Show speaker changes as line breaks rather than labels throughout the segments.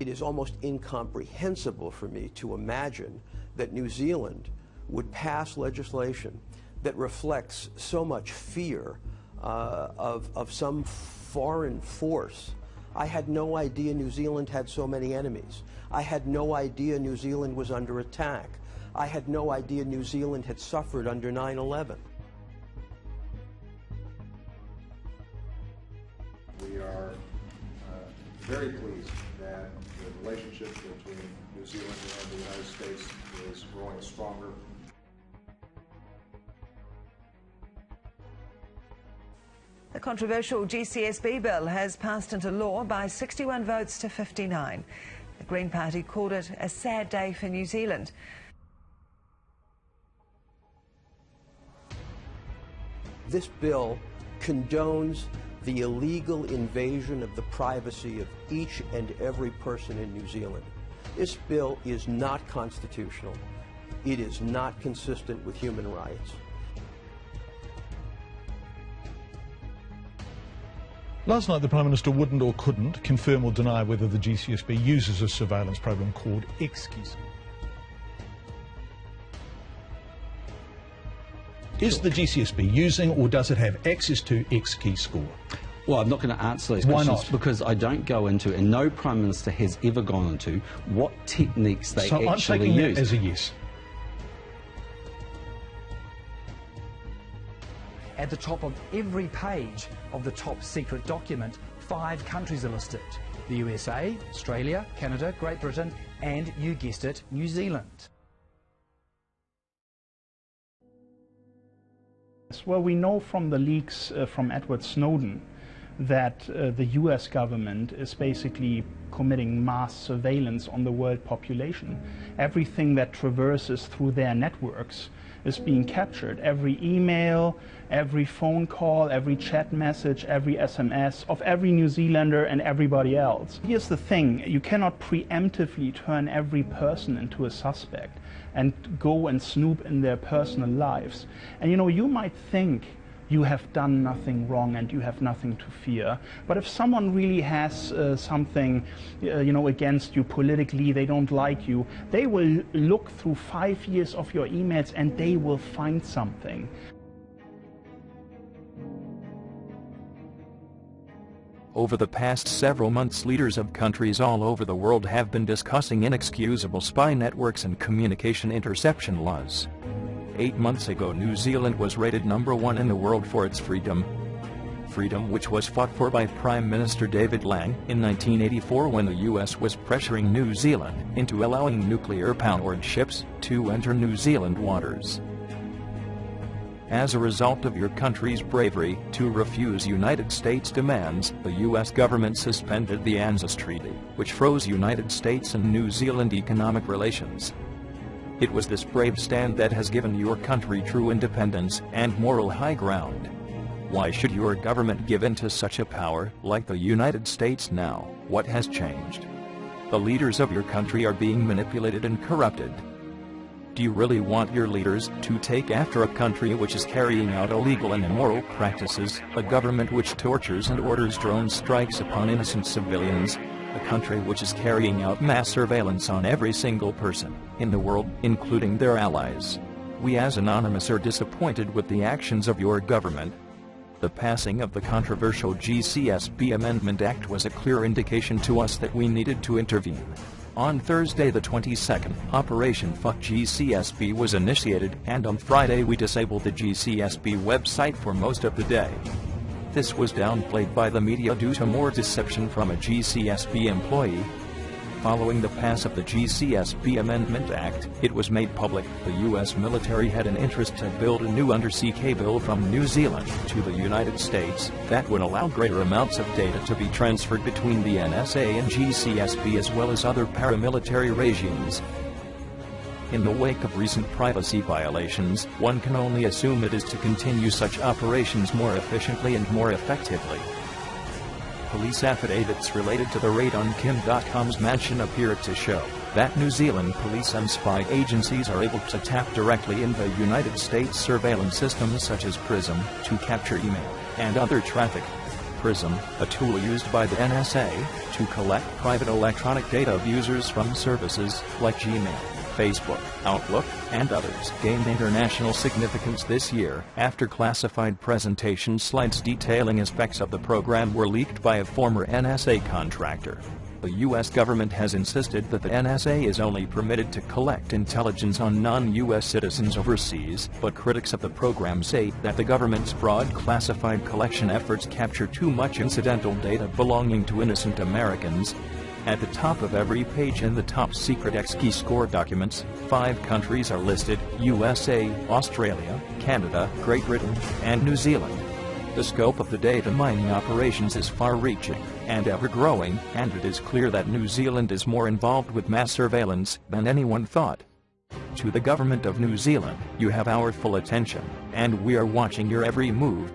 It is almost incomprehensible for me to imagine that New Zealand would pass legislation that reflects so much fear of some foreign force. I had no idea New Zealand had so many enemies. I had no idea New Zealand was under attack. I had no idea New Zealand had suffered under 9/11.
We are very pleased that the relationship between New Zealand and the United States is growing stronger.
The controversial GCSB bill has passed into law by 61 votes to 59. The Green Party called it a sad day for New Zealand.
This bill condones the illegal invasion of the privacy of each and every person in New Zealand. This bill is not constitutional. It is not consistent with human rights.
Last night, the Prime Minister wouldn't or couldn't confirm or deny whether the GCSB uses a surveillance program called XKeyscore. Is the GCSB using or does it have access to XKeyscore?
Well, I'm not going to answer those questions.
Why not?
Because I don't go into, and no Prime Minister has ever gone into, what techniques they actually use.
So I'm taking that as a yes.
At the top of every page of the top secret document, 5 countries are listed: the USA, Australia, Canada, Great Britain, and, you guessed it, New Zealand.
Well, we know from the leaks from Edward Snowden that the US government is basically committing mass surveillance on the world population. Everything that traverses through their networks is being captured. Every email, every phone call, every chat message, every SMS of every New Zealander and everybody else. Here's the thing, you cannot preemptively turn every person into a suspect and go and snoop in their personal lives. And you know, you might think you have done nothing wrong and you have nothing to fear. But if someone really has something against you politically, they don't like you, they will look through 5 years of your emails and they will find something.
Over the past several months, leaders of countries all over the world have been discussing inexcusable spy networks and communication interception laws. 8 months ago, New Zealand was rated #1 in the world for its freedom. Freedom which was fought for by Prime Minister David Lang in 1984 when the US was pressuring New Zealand into allowing nuclear-powered ships to enter New Zealand waters. As a result of your country's bravery to refuse United States demands, the U.S. government suspended the ANZUS Treaty, which froze United States and New Zealand economic relations. It was this brave stand that has given your country true independence and moral high ground. Why should your government give in to such a power like the United States now? What has changed? The leaders of your country are being manipulated and corrupted. Do you really want your leaders to take after a country which is carrying out illegal and immoral practices, a government which tortures and orders drone strikes upon innocent civilians, a country which is carrying out mass surveillance on every single person in the world, including their allies? We as Anonymous are disappointed with the actions of your government. The passing of the controversial GCSB Amendment Act was a clear indication to us that we needed to intervene. On Thursday the 22nd, Operation Fuck GCSB was initiated, and on Friday we disabled the GCSB website for most of the day. This was downplayed by the media due to more deception from a GCSB employee. Following the pass of the GCSB Amendment Act, it was made public the U.S. military had an interest to build a new undersea cable from New Zealand to the United States that would allow greater amounts of data to be transferred between the NSA and GCSB as well as other paramilitary regimes. In the wake of recent privacy violations, one can only assume it is to continue such operations more efficiently and more effectively. Police affidavits related to the raid on Kim Dotcom's mansion appeared to show that New Zealand police and spy agencies are able to tap directly into United States surveillance systems such as PRISM to capture email and other traffic. PRISM, a tool used by the NSA to collect private electronic data of users from services like Gmail, Facebook, Outlook, and others, gained international significance this year after classified presentation slides detailing aspects of the program were leaked by a former NSA contractor. The U.S. government has insisted that the NSA is only permitted to collect intelligence on non-U.S. citizens overseas, but critics of the program say that the government's broad classified collection efforts capture too much incidental data belonging to innocent Americans. At the top of every page in the top secret X-Key score documents, 5 countries are listed: USA, Australia, Canada, Great Britain, and New Zealand. The scope of the data mining operations is far-reaching and ever-growing, and it is clear that New Zealand is more involved with mass surveillance than anyone thought. To the government of New Zealand, you have our full attention, and we are watching your every move.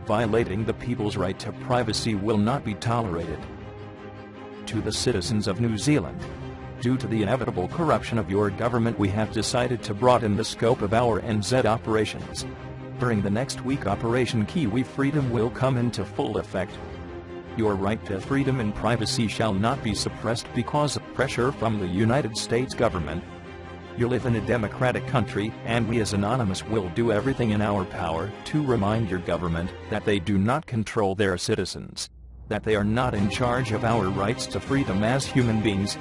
Violating the people's right to privacy will not be tolerated. To the citizens of New Zealand, due to the inevitable corruption of your government, we have decided to broaden the scope of our NZ operations. During the next week, Operation Kiwi Freedom will come into full effect. Your right to freedom and privacy shall not be suppressed because of pressure from the United States government. You live in a democratic country, and we as Anonymous will do everything in our power to remind your government that they do not control their citizens, that they are not in charge of our rights to freedom as human beings,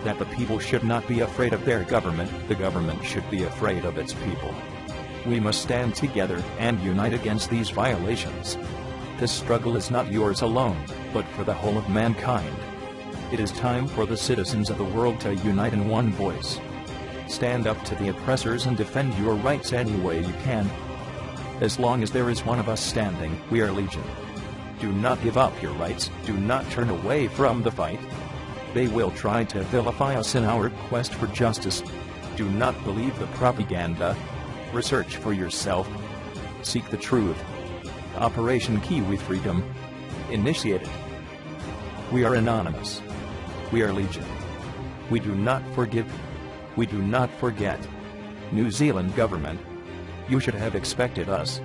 that the people should not be afraid of their government, the government should be afraid of its people. We must stand together and unite against these violations. This struggle is not yours alone, but for the whole of mankind. It is time for the citizens of the world to unite in one voice. Stand up to the oppressors and defend your rights any way you can. As long as there is one of us standing, we are legion. Do not give up your rights, do not turn away from the fight. They will try to vilify us in our quest for justice. Do not believe the propaganda. Research for yourself. Seek the truth. Operation Kiwi Freedom. Initiated. We are Anonymous. We are Legion. We do not forgive. We do not forget. New Zealand government. You should have expected us.